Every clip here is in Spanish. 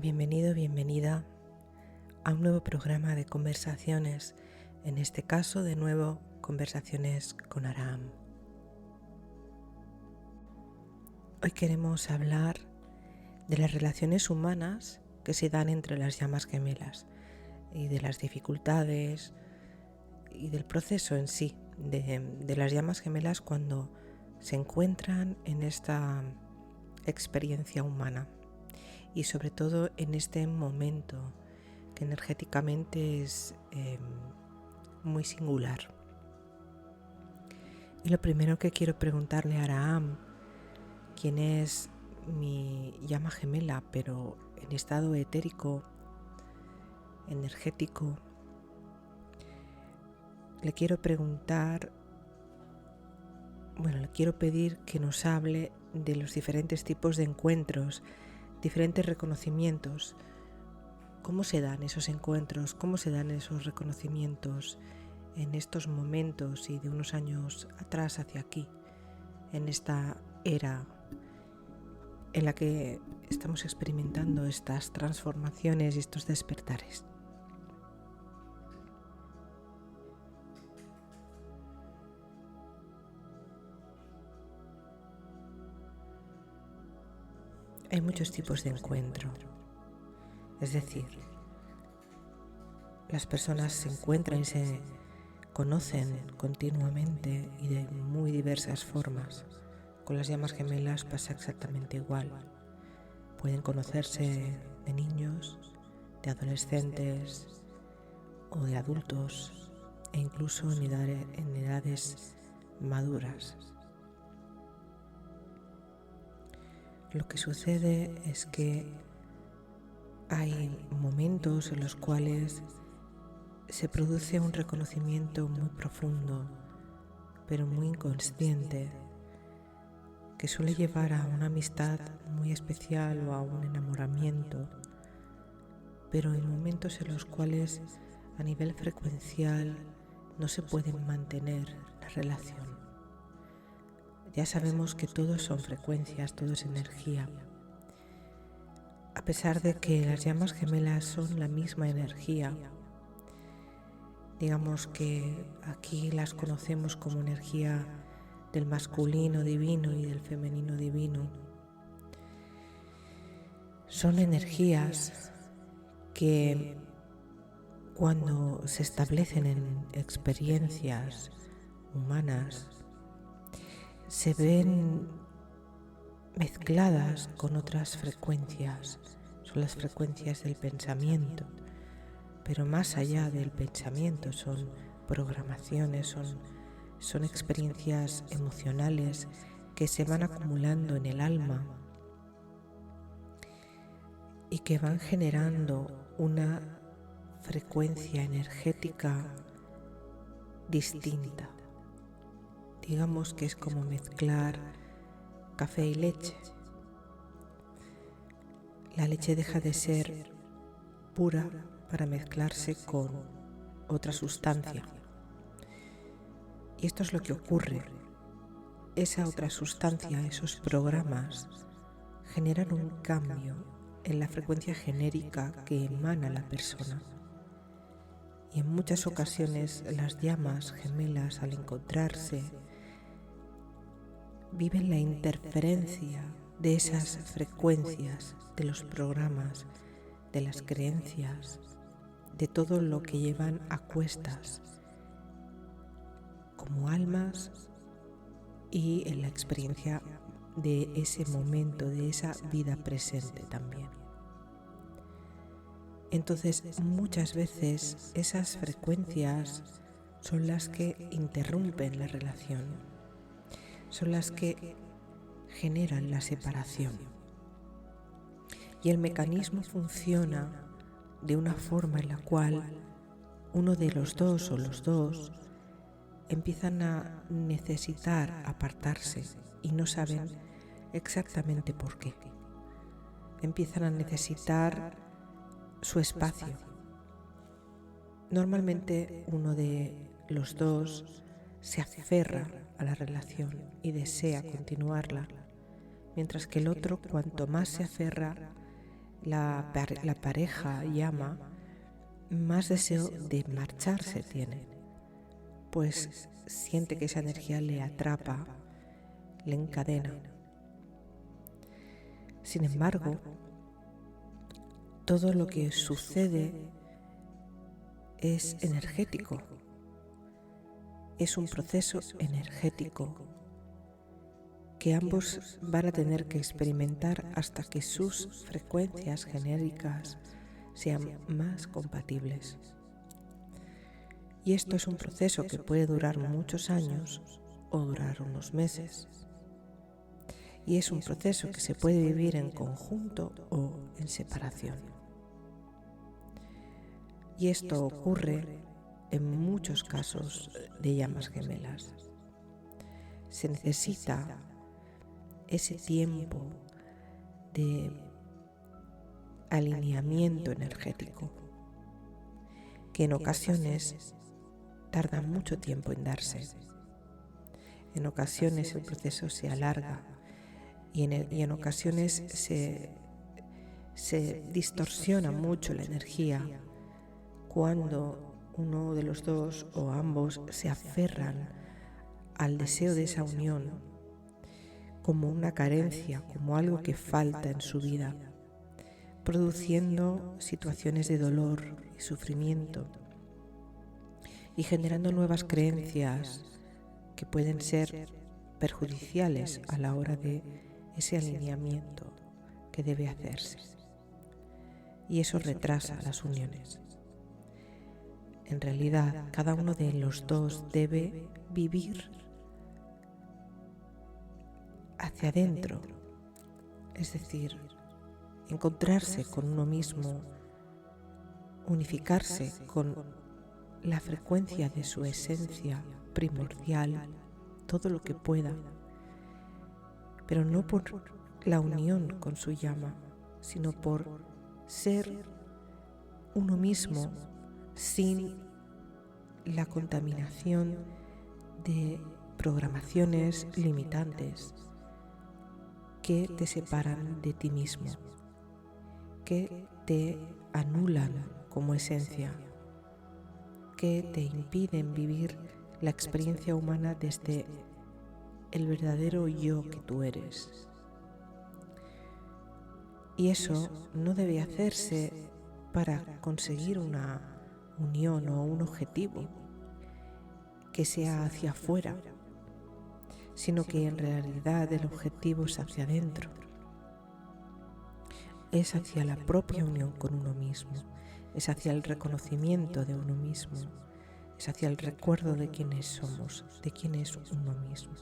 Bienvenido, bienvenida a un nuevo programa de conversaciones, en este caso de nuevo conversaciones con Aram. Hoy queremos hablar de las relaciones humanas que se dan entre las llamas gemelas y de las dificultades y del proceso en sí de las llamas gemelas cuando se encuentran en esta experiencia humana y sobre todo en este momento que energéticamente es muy singular. Y lo primero que quiero preguntarle a Aram, quien es mi llama gemela, pero en estado etérico, energético, le quiero pedir que nos hable de los diferentes tipos de encuentros, diferentes reconocimientos. ¿Cómo se dan esos encuentros? ¿Cómo se dan esos reconocimientos en estos momentos y de unos años atrás hacia aquí, en esta era en la que estamos experimentando estas transformaciones y estos despertares? Hay muchos tipos de encuentro, es decir, las personas se encuentran y se conocen continuamente y de muy diversas formas. Con las llamas gemelas pasa exactamente igual. Pueden conocerse de niños, de adolescentes o de adultos e incluso en edades maduras. Lo que sucede es que hay momentos en los cuales se produce un reconocimiento muy profundo, pero muy inconsciente, que suele llevar a una amistad muy especial o a un enamoramiento, pero en momentos en los cuales a nivel frecuencial no se puede mantener la relación. Ya sabemos que todos son frecuencias, todo es energía. A pesar de que las llamas gemelas son la misma energía, digamos que aquí las conocemos como energía del masculino divino y del femenino divino. Son energías que cuando se establecen en experiencias humanas se ven mezcladas con otras frecuencias. Son las frecuencias del pensamiento, pero más allá del pensamiento son programaciones, son experiencias emocionales que se van acumulando en el alma y que van generando una frecuencia energética distinta. Digamos que es como mezclar café y leche. La leche deja de ser pura para mezclarse con otra sustancia. Y esto es lo que ocurre. Esa otra sustancia, esos programas, generan un cambio en la frecuencia genérica que emana la persona. Y en muchas ocasiones las llamas gemelas, al encontrarse, viven la interferencia de esas frecuencias, de los programas, de las creencias, de todo lo que llevan a cuestas como almas y en la experiencia de ese momento, de esa vida presente también. Entonces, muchas veces esas frecuencias son las que interrumpen la relación, son las que generan la separación. Y el mecanismo funciona de una forma en la cual uno de los dos o los dos empiezan a necesitar apartarse y no saben exactamente por qué. Empiezan a necesitar su espacio. Normalmente uno de los dos se aferra a la relación y desea continuarla, mientras que el otro, cuanto más se aferra, la pareja llama, más deseo de marcharse tiene, pues siente que esa energía le atrapa, le encadena. Sin embargo, todo lo que sucede es energético, es un proceso energético que ambos van a tener que experimentar hasta que sus frecuencias genéricas sean más compatibles. Y esto es un proceso que puede durar muchos años o durar unos meses. Y es un proceso que se puede vivir en conjunto o en separación. Y esto ocurre en muchos casos de llamas gemelas. Se necesita ese tiempo de alineamiento energético, que en ocasiones tarda mucho tiempo en darse. En ocasiones el proceso se alarga y en ocasiones se distorsiona mucho la energía cuando uno de los dos o ambos se aferran al deseo de esa unión como una carencia, como algo que falta en su vida, produciendo situaciones de dolor y sufrimiento y generando nuevas creencias que pueden ser perjudiciales a la hora de ese alineamiento que debe hacerse. Y eso retrasa las uniones. En realidad, cada uno de los dos debe vivir hacia adentro, es decir, encontrarse con uno mismo, unificarse con la frecuencia de su esencia primordial, todo lo que pueda, pero no por la unión con su llama, sino por ser uno mismo sin la contaminación de programaciones limitantes que te separan de ti mismo, que te anulan como esencia, que te impiden vivir la experiencia humana desde el verdadero yo que tú eres. Y eso no debe hacerse para conseguir una unión o un objetivo que sea hacia afuera, sino que en realidad el objetivo es hacia adentro, es hacia la propia unión con uno mismo, es hacia el reconocimiento de uno mismo, es hacia el recuerdo de quiénes somos, de quién es uno mismo.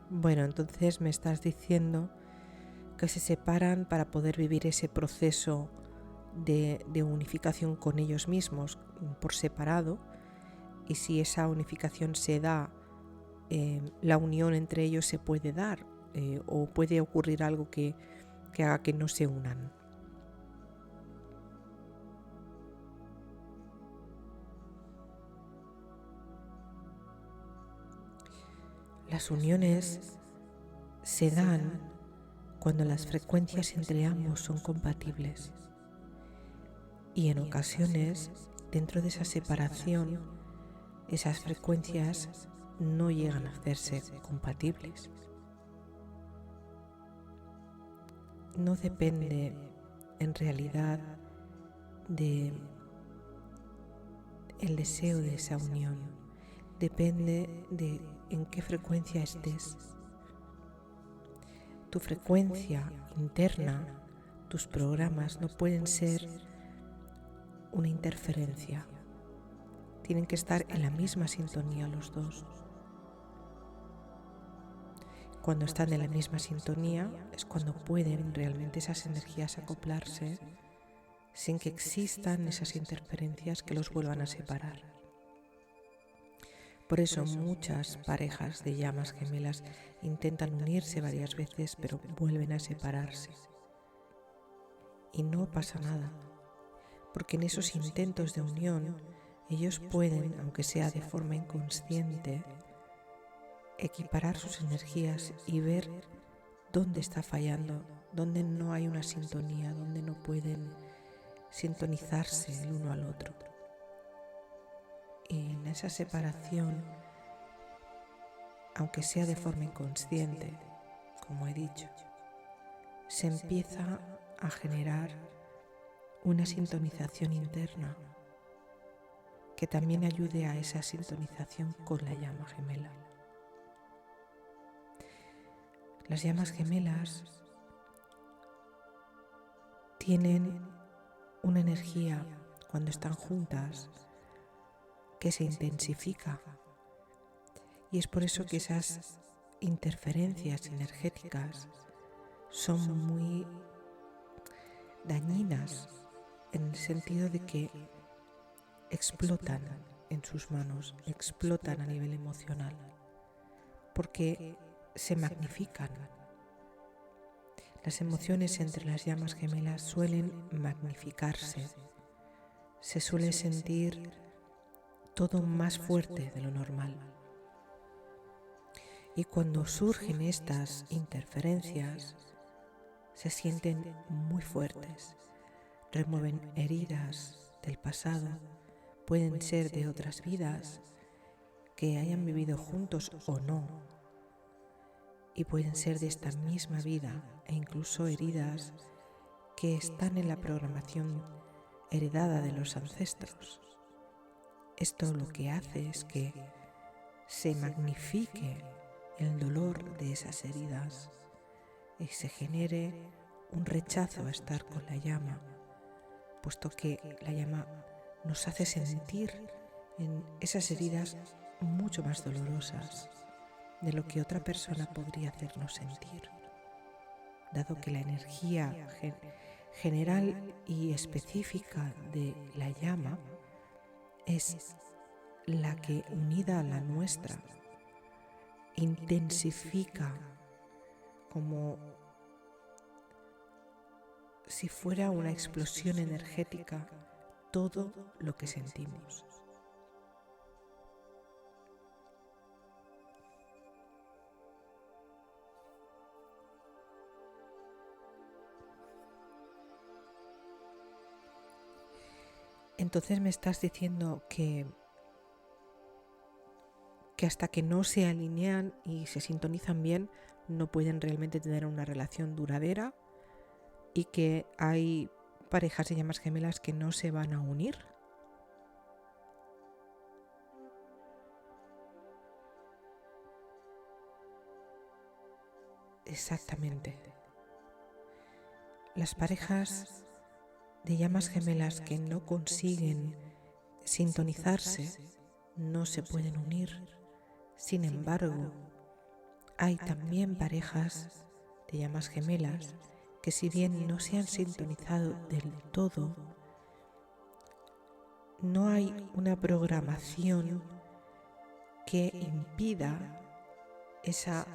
Bueno, entonces me estás diciendo que se separan para poder vivir ese proceso de unificación con ellos mismos por separado, y si esa unificación se da, la unión entre ellos se puede dar, o puede ocurrir algo que haga que no se unan. Las uniones se dan cuando las frecuencias entre ambos son compatibles, y en ocasiones, dentro de esa separación, esas frecuencias no llegan a hacerse compatibles. No depende en realidad de el deseo de esa unión, depende de en qué frecuencia estés. Tu frecuencia interna, tus programas no pueden ser una interferencia. Tienen que estar en la misma sintonía los dos. Cuando están en la misma sintonía es cuando pueden realmente esas energías acoplarse sin que existan esas interferencias que los vuelvan a separar. Por eso muchas parejas de llamas gemelas intentan unirse varias veces, pero vuelven a separarse. Y no pasa nada, porque en esos intentos de unión ellos pueden, aunque sea de forma inconsciente, equiparar sus energías y ver dónde está fallando, dónde no hay una sintonía, dónde no pueden sintonizarse el uno al otro. Y en esa separación, aunque sea de forma inconsciente, como he dicho, se empieza a generar una sintonización interna que también ayude a esa sintonización con la llama gemela. Las llamas gemelas tienen una energía cuando están juntas que se intensifica, y es por eso que esas interferencias energéticas son muy dañinas en el sentido de que explotan en sus manos, explotan a nivel emocional, porque se magnifican. Las emociones entre las llamas gemelas suelen magnificarse, se suele sentir todo más fuerte de lo normal. Y cuando surgen estas interferencias, se sienten muy fuertes, remueven heridas del pasado, pueden ser de otras vidas que hayan vivido juntos o no, y pueden ser de esta misma vida e incluso heridas que están en la programación heredada de los ancestros. Esto lo que hace es que se magnifique el dolor de esas heridas y se genere un rechazo a estar con la llama, puesto que la llama nos hace sentir en esas heridas mucho más dolorosas de lo que otra persona podría hacernos sentir, dado que la energía general y específica de la llama es la que, unida a la nuestra, intensifica como si fuera una explosión energética todo lo que sentimos. Entonces me estás diciendo que hasta que no se alinean y se sintonizan bien, no pueden realmente tener una relación duradera, y que hay parejas de llamas gemelas que no se van a unir. Exactamente. Las parejas de llamas gemelas que no consiguen sintonizarse no se pueden unir. Sin embargo, hay también parejas de llamas gemelas que, si bien no se han sintonizado del todo, no hay una programación que impida esa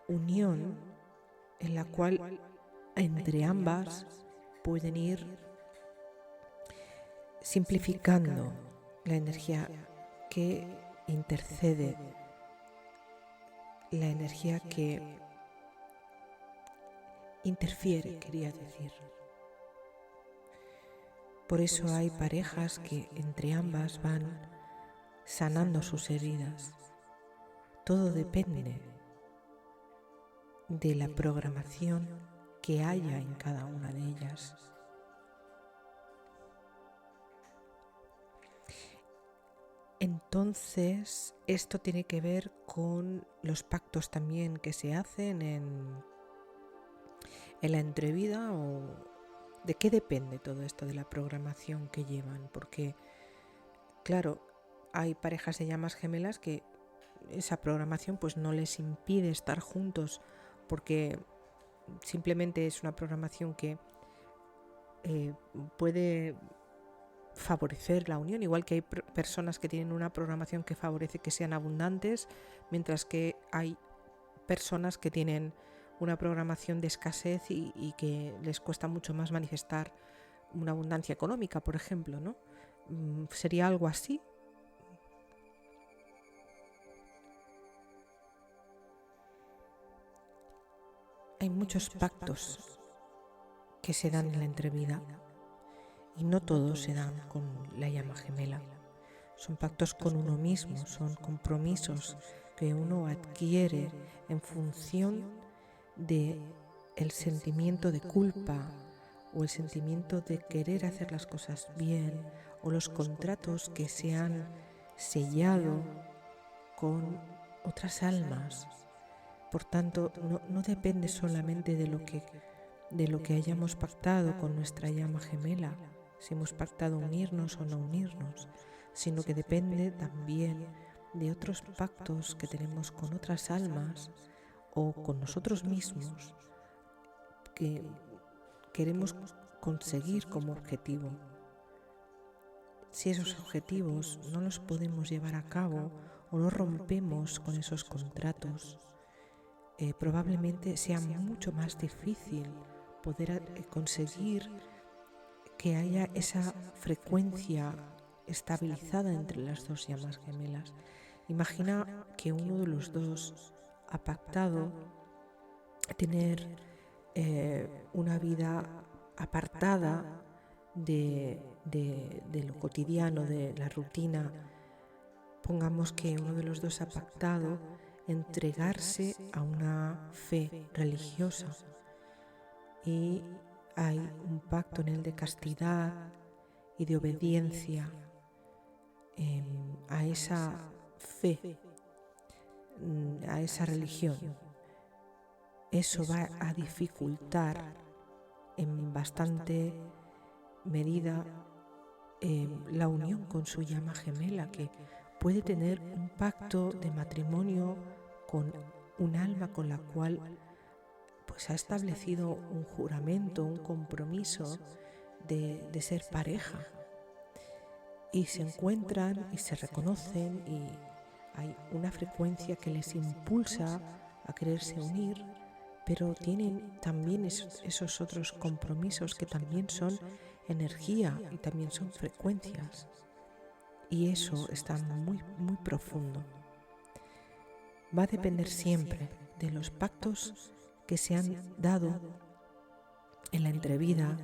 unión en la cual entre ambas pueden ir simplificando la energía que intercede, la energía que interfiere, quería decir. Por eso hay parejas que entre ambas van sanando sus heridas. Todo depende de la programación que haya en cada una de ellas. Entonces, esto tiene que ver con los pactos también que se hacen en la entrevida, o de qué depende todo esto de la programación que llevan, porque, claro, hay parejas de llamas gemelas que esa programación pues no les impide estar juntos, porque simplemente es una programación que puede favorecer la unión, igual que hay personas que tienen una programación que favorece que sean abundantes, mientras que hay personas que tienen una programación de escasez y que les cuesta mucho más manifestar una abundancia económica, por ejemplo, ¿no? ¿Sería algo así? Hay muchos pactos que se dan en la entrevida y no todos se dan con la llama gemela. Son pactos con uno mismo, son compromisos que uno adquiere en función de el sentimiento de culpa o el sentimiento de querer hacer las cosas bien o los contratos que se han sellado con otras almas. Por tanto, no depende solamente de lo que hayamos pactado con nuestra llama gemela, si hemos pactado unirnos o no unirnos, sino que depende también de otros pactos que tenemos con otras almas o con nosotros mismos que queremos conseguir como objetivo. Si esos objetivos no los podemos llevar a cabo o no rompemos con esos contratos, probablemente sea mucho más difícil poder conseguir que haya esa frecuencia estabilizada entre las dos llamas gemelas. Imagina que uno de los dos ha pactado tener una vida apartada de lo cotidiano, de la rutina. Pongamos que uno de los dos ha pactado entregarse a una fe religiosa y hay un pacto en él de castidad y de obediencia a esa fe, a esa religión. Eso va a dificultar en bastante medida la unión con su llama gemela, que puede tener un pacto de matrimonio con un alma con la cual pues ha establecido un juramento, un compromiso de ser pareja, y se encuentran y se reconocen y hay una frecuencia que les impulsa a quererse unir, pero tienen también esos otros compromisos que también son energía y también son frecuencias, y eso está muy, muy profundo. Va a depender siempre de los pactos que se han dado en la entrevida,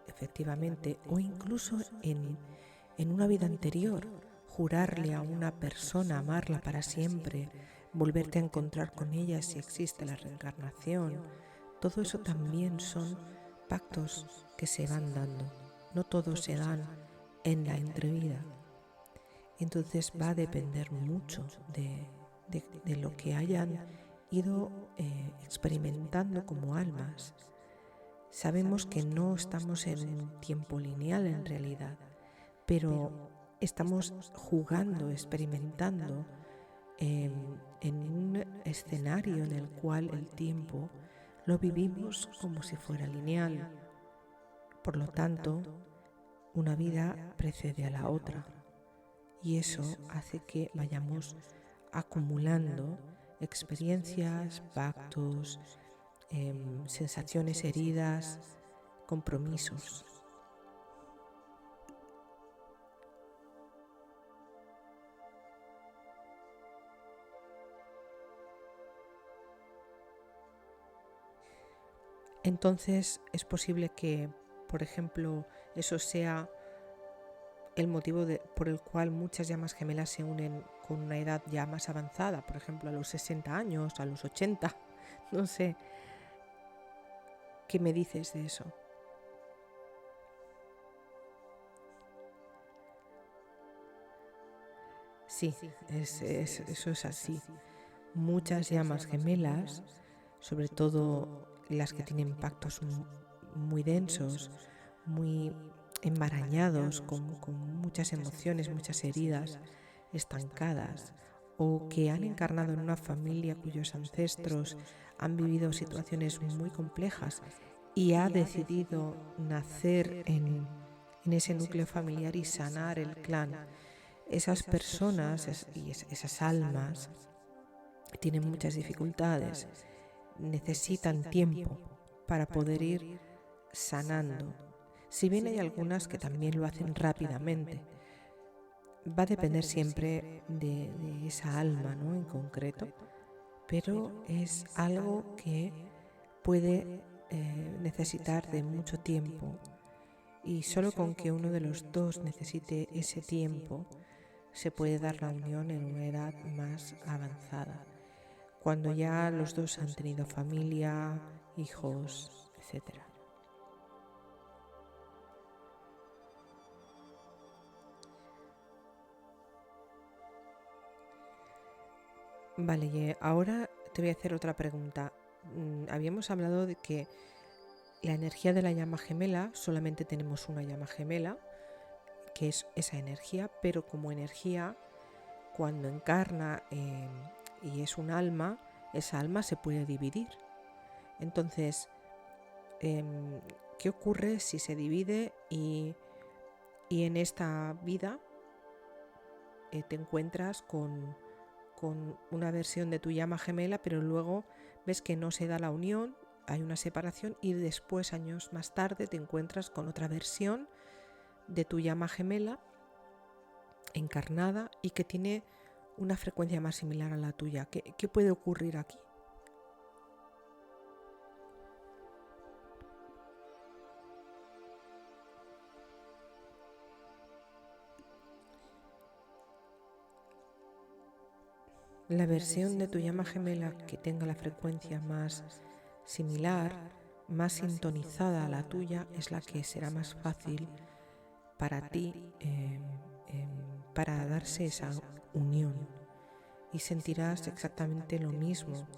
efectivamente, o incluso en una vida anterior. Jurarle a una persona, amarla para siempre, volverte a encontrar con ella si existe la reencarnación. Todo eso también son pactos que se van dando. No todos se dan en la entrevida. Entonces va a depender mucho de lo que hayan ido experimentando como almas. Sabemos que no estamos en un tiempo lineal en realidad, pero estamos jugando, experimentando en un escenario en el cual el tiempo lo vivimos como si fuera lineal. Por lo tanto, una vida precede a la otra, y eso hace que vayamos acumulando experiencias, pactos, sensaciones heridas, compromisos. Entonces es posible que, por ejemplo, eso sea el motivo por el cual muchas llamas gemelas se unen con una edad ya más avanzada, por ejemplo a los 60 años, a los 80, no sé. ¿Qué me dices de eso? Sí, eso es así. Muchas llamas gemelas, sobre todo las que tienen pactos muy densos, muy enmarañados, con muchas emociones, muchas heridas estancadas, o que han encarnado en una familia cuyos ancestros han vivido situaciones muy complejas y ha decidido nacer en ese núcleo familiar y sanar el clan. Esas personas y esas almas tienen muchas dificultades, necesitan tiempo para poder ir sanando. Si bien hay algunas que también lo hacen rápidamente, va a depender siempre de esa alma, ¿no?, en concreto, pero es algo que puede necesitar de mucho tiempo, y solo con que uno de los dos necesite ese tiempo se puede dar la unión en una edad más avanzada, cuando ya los dos han tenido familia, hijos, etc. Vale, y ahora te voy a hacer otra pregunta. Habíamos hablado de que la energía de la llama gemela, solamente tenemos una llama gemela, que es esa energía, pero como energía, cuando encarna y es un alma, esa alma se puede dividir. Entonces, ¿qué ocurre si se divide y en esta vida te encuentras con una versión de tu llama gemela, pero luego ves que no se da la unión, hay una separación, y después, años más tarde, te encuentras con otra versión de tu llama gemela encarnada y que tiene una frecuencia más similar a la tuya? ¿Qué puede ocurrir aquí? La versión de tu llama gemela que tenga la frecuencia más similar, más sintonizada a la tuya, es la que será más fácil para ti para darse esa unión, y sentirás exactamente lo mismo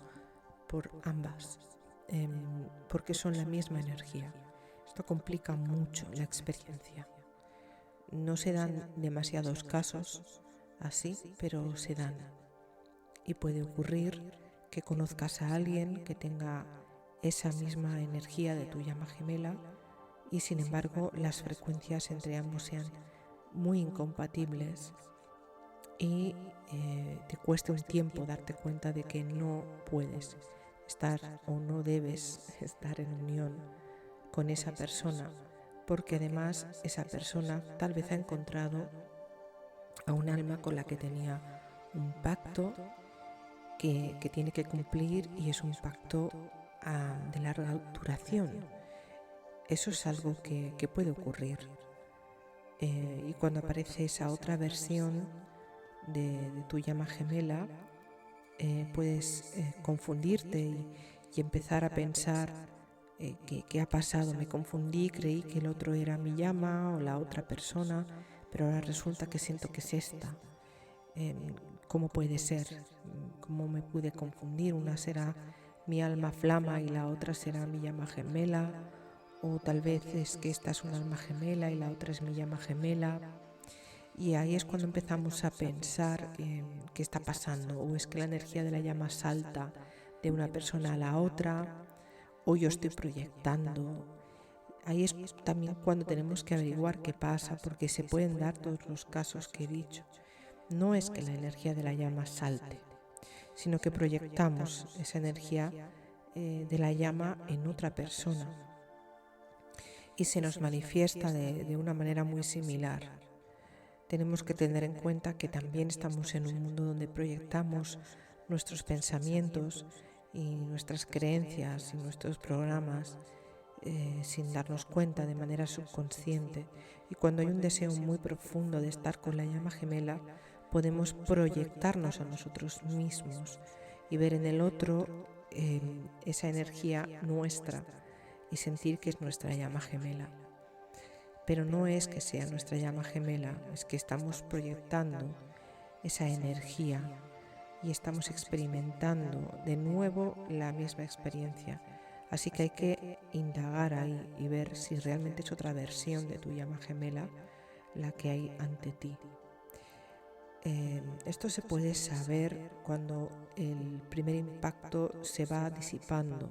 por ambas, porque son la misma energía. Esto complica mucho la experiencia. No se dan demasiados casos así, pero se dan. Y puede ocurrir que conozcas a alguien que tenga esa misma energía de tu llama gemela y sin embargo las frecuencias entre ambos sean muy incompatibles y te cueste un tiempo darte cuenta de que no puedes estar o no debes estar en unión con esa persona, porque además esa persona tal vez ha encontrado a un alma con la que tenía un pacto que tiene que cumplir, y es un pacto de larga duración. Eso es algo que puede ocurrir. Y cuando aparece esa otra versión de tu llama gemela, puedes confundirte y empezar a pensar ¿qué ha pasado? Me confundí, creí que el otro era mi llama o la otra persona, pero ahora resulta que siento que es esta. ¿Cómo puede ser? ¿Cómo me pude confundir? Una será mi alma flama y la otra será mi llama gemela, o tal vez es que esta es un alma gemela y la otra es mi llama gemela. Y ahí es cuando empezamos a pensar qué está pasando, o es que la energía de la llama salta de una persona a la otra, o yo estoy proyectando. Ahí es también cuando tenemos que averiguar qué pasa, porque se pueden dar todos los casos que he dicho. No es que la energía de la llama salte, sino que proyectamos esa energía de la llama en otra persona y se nos manifiesta de una manera muy similar. Tenemos que tener en cuenta que también estamos en un mundo donde proyectamos nuestros pensamientos y nuestras creencias y nuestros programas sin darnos cuenta, de manera subconsciente. Y cuando hay un deseo muy profundo de estar con la llama gemela, podemos proyectarnos a nosotros mismos y ver en el otro esa energía nuestra y sentir que es nuestra llama gemela. Pero no es que sea nuestra llama gemela, es que estamos proyectando esa energía y estamos experimentando de nuevo la misma experiencia. Así que hay que indagar ahí y ver si realmente es otra versión de tu llama gemela la que hay ante ti. Esto se puede saber cuando el primer impacto se va disipando,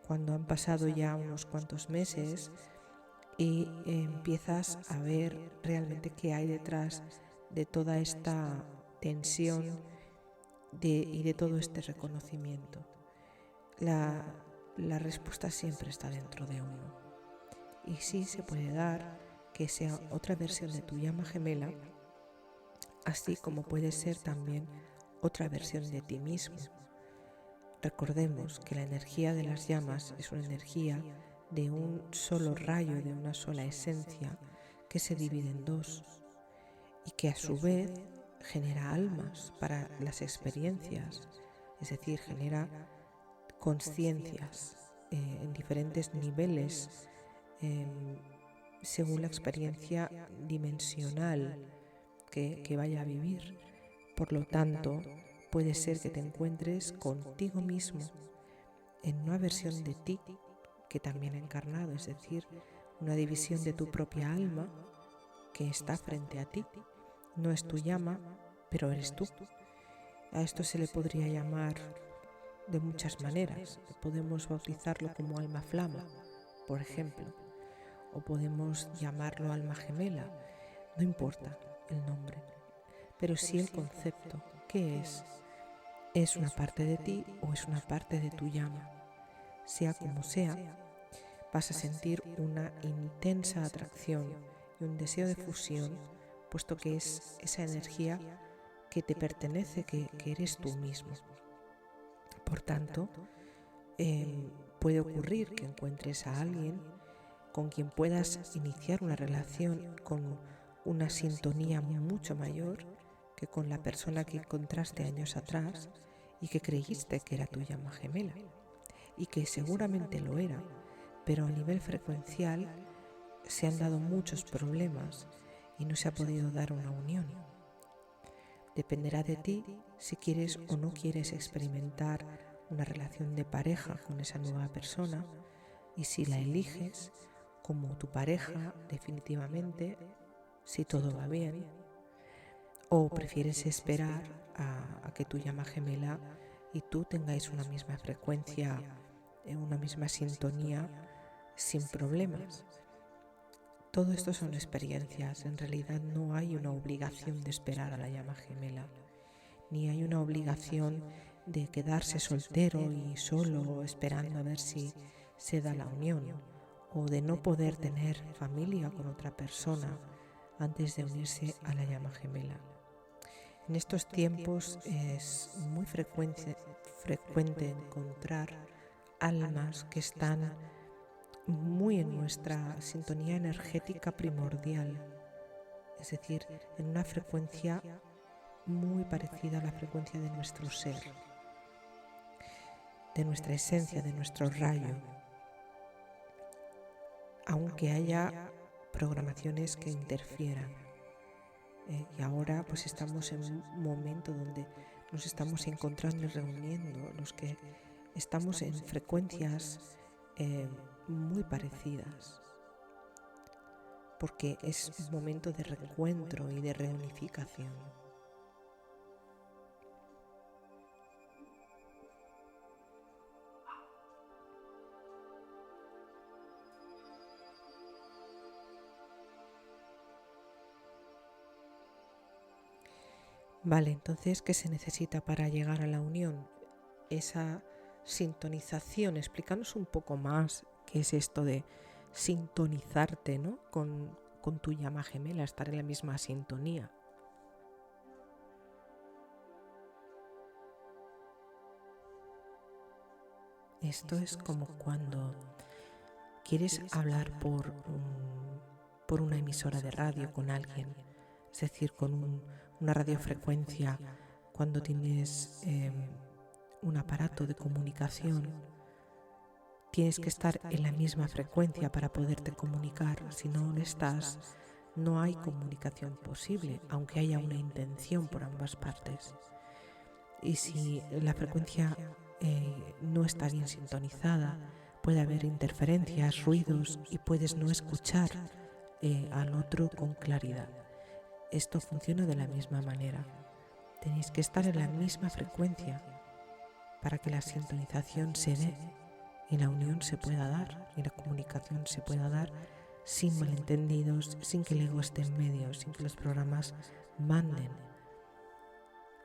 cuando han pasado ya unos cuantos meses y empiezas a ver realmente qué hay detrás de toda esta tensión y de todo este reconocimiento. La respuesta siempre está dentro de uno, y sí se puede dar que sea otra versión de tu llama gemela así como puede ser también otra versión de ti mismo. Recordemos que la energía de las llamas es una energía de un solo rayo, de una sola esencia, que se divide en dos y que a su vez genera almas para las experiencias, es decir, genera conciencias en diferentes niveles según la experiencia dimensional que vaya a vivir. Por lo tanto, puede ser que te encuentres contigo mismo en una versión de ti que también ha encarnado, es decir, una división de tu propia alma que está frente a ti. No es tu llama, pero eres tú. A esto se le podría llamar de muchas maneras. Podemos bautizarlo como alma flama, por ejemplo, o podemos llamarlo alma gemela. No importa el nombre, pero sí el concepto. ¿Qué es? ¿Es una parte de ti o es una parte de tu llama? Sea como sea, vas a sentir una intensa atracción y un deseo de fusión, puesto que es esa energía que te pertenece, que eres tú mismo. Por tanto, puede ocurrir que encuentres a alguien con quien puedas iniciar una relación con una sintonía mucho mayor que con la persona que encontraste años atrás y que creíste que era tu llama gemela, y que seguramente lo era, pero a nivel frecuencial se han dado muchos problemas y no se ha podido dar una unión. Dependerá de ti si quieres o no quieres experimentar una relación de pareja con esa nueva persona, y si la eliges como tu pareja definitivamente, si todo va bien, o prefieres esperar a que tu llama gemela y tú tengáis una misma frecuencia, una misma sintonía sin problemas. Todo esto son experiencias. En realidad no hay una obligación de esperar a la llama gemela, ni hay una obligación de quedarse soltero y solo esperando a ver si se da la unión, o de no poder tener familia con otra persona antes de unirse a la llama gemela. En estos tiempos es muy frecuente encontrar almas que están muy en nuestra sintonía energética primordial, es decir, en una frecuencia muy parecida a la frecuencia de nuestro ser, de nuestra esencia, de nuestro rayo, aunque haya programaciones que interfieran. Y ahora pues estamos en un momento donde nos estamos encontrando y reuniendo los que estamos en frecuencias muy parecidas, porque es un momento de reencuentro y de reunificación. Vale, entonces, ¿qué se necesita para llegar a la unión? Esa sintonización. Explícanos un poco más qué es esto de sintonizarte, ¿no? con tu llama gemela, estar en la misma sintonía. Esto es como cuando quieres hablar por una emisora de radio con alguien, es decir, con una radiofrecuencia, cuando tienes un aparato de comunicación. Tienes que estar en la misma frecuencia para poderte comunicar. Si no lo estás, no hay comunicación posible, aunque haya una intención por ambas partes. Y si la frecuencia no está bien sintonizada, puede haber interferencias, ruidos, y puedes no escuchar al otro con claridad. Esto funciona de la misma manera. Tenéis que estar en la misma frecuencia para que la sintonización se dé y la unión se pueda dar y la comunicación se pueda dar sin malentendidos, sin que el ego esté en medio, sin que los programas manden.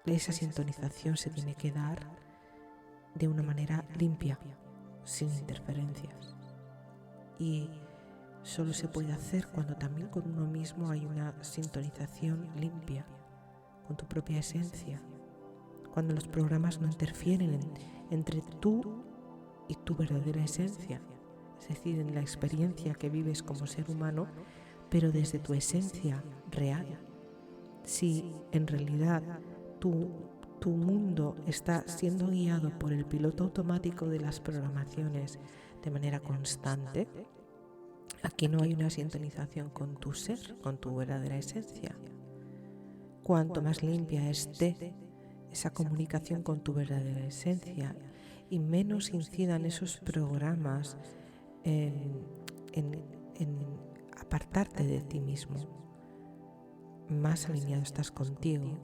Esa sintonización se tiene que dar de una manera limpia, sin interferencias. Y solo se puede hacer cuando también con uno mismo hay una sintonización limpia, con tu propia esencia, cuando los programas no interfieren entre tú y tu verdadera esencia, es decir, en la experiencia que vives como ser humano, pero desde tu esencia real. Si en realidad tu mundo está siendo guiado por el piloto automático de las programaciones de manera constante, aquí no hay una sintonización con tu ser, con tu verdadera esencia. Cuanto más limpia esté esa comunicación con tu verdadera esencia y menos incidan esos programas en apartarte de ti mismo, más alineado estás contigo,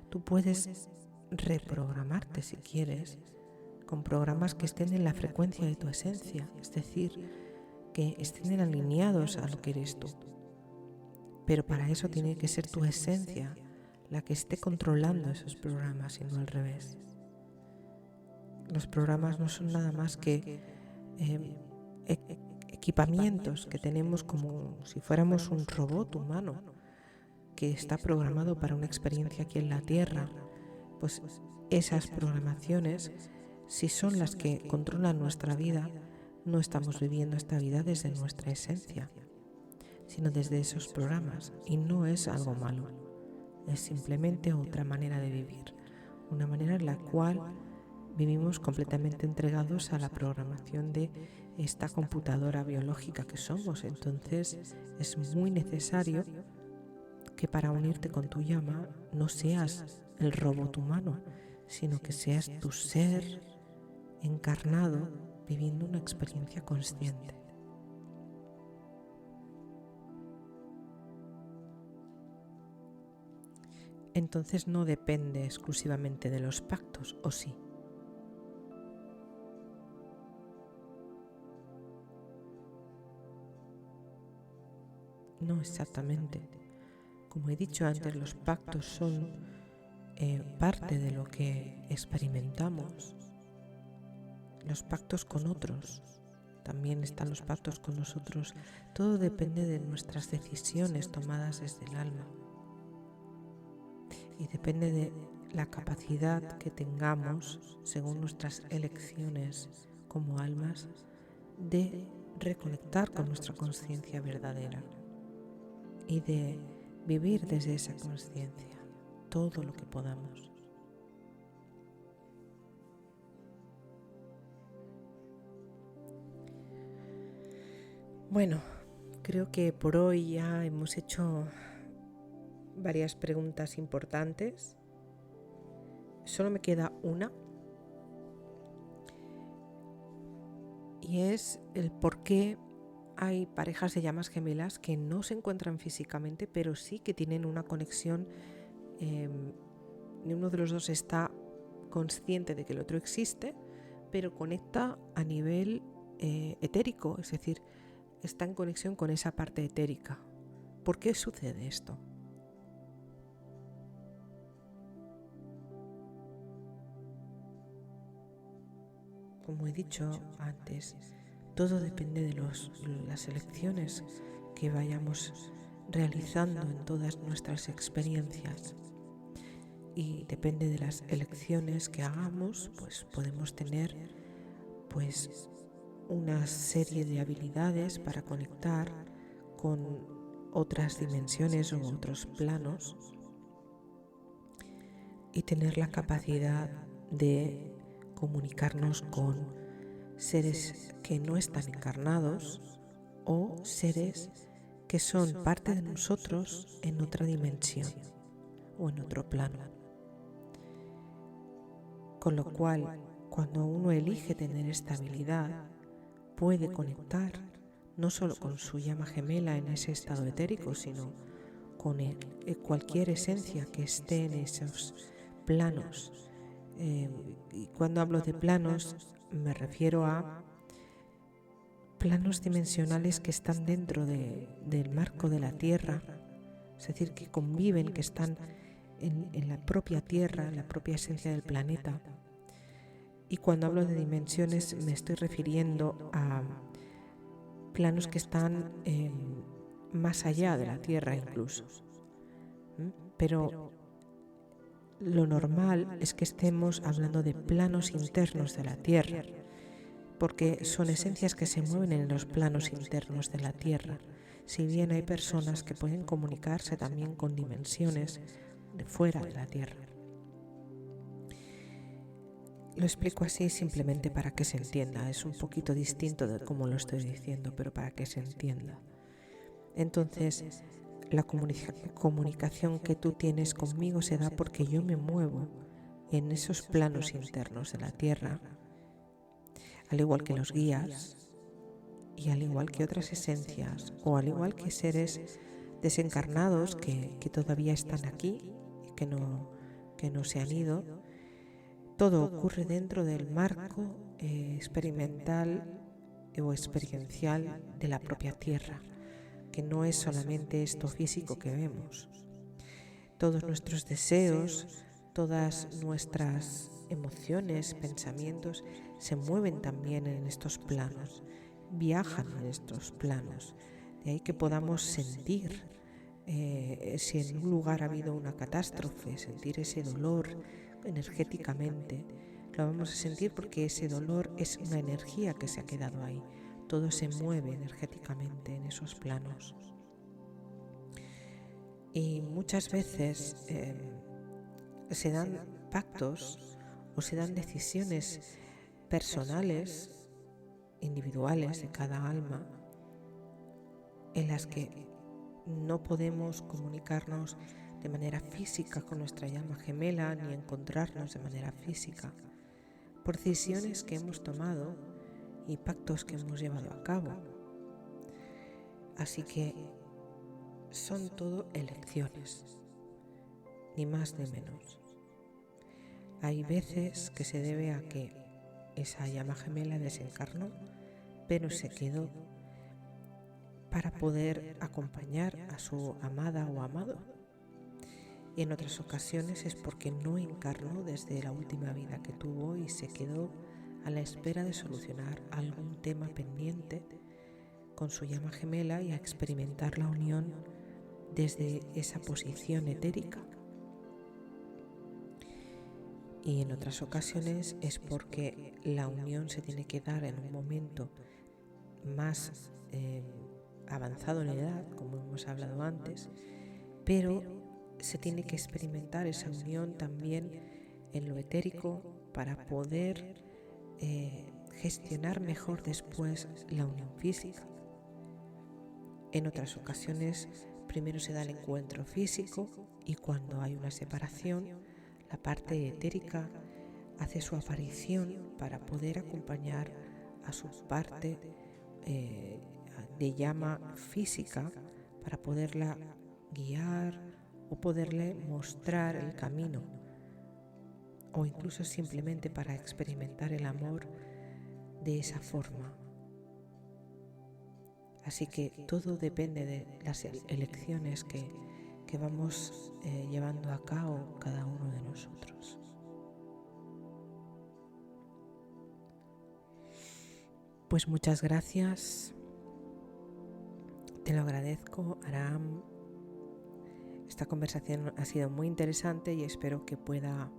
tú puedes reprogramarte si quieres con programas que estén en la frecuencia de tu esencia, es decir, que estén alineados a lo que eres tú. Pero para eso tiene que ser tu esencia la que esté controlando esos programas y no al revés. Los programas no son nada más que equipamientos que tenemos como si fuéramos un robot humano que está programado para una experiencia aquí en la Tierra. Pues esas programaciones, si son las que controlan nuestra vida, no estamos viviendo esta vida desde nuestra esencia, sino desde esos programas, y no es algo malo, es simplemente otra manera de vivir, una manera en la cual vivimos completamente entregados a la programación de esta computadora biológica que somos. Entonces es muy necesario que para unirte con tu llama no seas el robot humano, sino que seas tu ser encarnado viviendo una experiencia consciente. Entonces no depende exclusivamente de los pactos, ¿o sí? No exactamente. Como he dicho antes, los pactos son parte de lo que experimentamos. Los pactos con otros, también están los pactos con nosotros. Todo depende de nuestras decisiones tomadas desde el alma. Y depende de la capacidad que tengamos, según nuestras elecciones como almas, de reconectar con nuestra conciencia verdadera y de vivir desde esa conciencia todo lo que podamos. Bueno, creo que por hoy ya hemos hecho varias preguntas importantes. Solo me queda una, y es el por qué hay parejas de llamas gemelas que no se encuentran físicamente, pero sí que tienen una conexión. Uno de los dos está consciente de que el otro existe, pero conecta a nivel etérico, es decir, está en conexión con esa parte etérica. ¿Por qué sucede esto? Como he dicho antes, todo depende de las elecciones que vayamos realizando en todas nuestras experiencias. Y depende de las elecciones que hagamos, pues podemos tener pues una serie de habilidades para conectar con otras dimensiones u otros planos y tener la capacidad de comunicarnos con seres que no están encarnados o seres que son parte de nosotros en otra dimensión o en otro plano. Con lo cual, cuando uno elige tener esta habilidad, puede conectar no solo con su llama gemela en ese estado etérico, sino con cualquier esencia que esté en esos planos. Y cuando hablo de planos, me refiero a planos dimensionales que están dentro del marco de la Tierra, es decir, que conviven, que están en la propia Tierra, en la propia esencia del planeta. Y cuando hablo de dimensiones me estoy refiriendo a planos que están más allá de la Tierra incluso. Pero lo normal es que estemos hablando de planos internos de la Tierra, porque son esencias que se mueven en los planos internos de la Tierra, si bien hay personas que pueden comunicarse también con dimensiones de fuera de la Tierra. Lo explico así simplemente para que se entienda, es un poquito distinto de cómo lo estoy diciendo, pero para que se entienda. Entonces, la comunicación que tú tienes conmigo se da porque yo me muevo en esos planos internos de la Tierra, al igual que los guías y al igual que otras esencias o al igual que seres desencarnados que todavía están aquí y que no se han ido. Todo ocurre dentro del marco experimental o experiencial de la propia Tierra, que no es solamente esto físico que vemos. Todos nuestros deseos, todas nuestras emociones, pensamientos, se mueven también en estos planos, viajan en estos planos. De ahí que podamos sentir, si en un lugar ha habido una catástrofe, sentir ese dolor energéticamente. Lo vamos a sentir porque ese dolor es una energía que se ha quedado ahí. Todo se mueve energéticamente en esos planos. Y muchas veces se dan pactos o se dan decisiones personales, individuales de cada alma, en las que no podemos comunicarnos de manera física con nuestra llama gemela ni encontrarnos de manera física por decisiones que hemos tomado y pactos que hemos llevado a cabo. Así que son todo elecciones, ni más ni menos. Hay veces que se debe a que esa llama gemela desencarnó, pero se quedó para poder acompañar a su amada o amado. Y en otras ocasiones es porque no encarnó desde la última vida que tuvo y se quedó a la espera de solucionar algún tema pendiente con su llama gemela y a experimentar la unión desde esa posición etérica. Y en otras ocasiones es porque la unión se tiene que dar en un momento más avanzado en edad, como hemos hablado antes, pero se tiene que experimentar esa unión también en lo etérico para poder gestionar mejor después la unión física. En otras ocasiones primero se da el encuentro físico y cuando hay una separación, la parte etérica hace su aparición para poder acompañar a su parte de llama física, para poderla guiar o poderle mostrar el camino, o incluso simplemente para experimentar el amor de esa forma. Así que todo depende de las elecciones que vamos llevando a cabo cada uno de nosotros. Pues muchas gracias, te lo agradezco, Aram. Esta conversación ha sido muy interesante y espero que pueda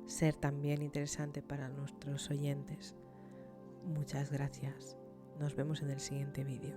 ser también interesante para nuestros oyentes. Muchas gracias. Nos vemos en el siguiente vídeo.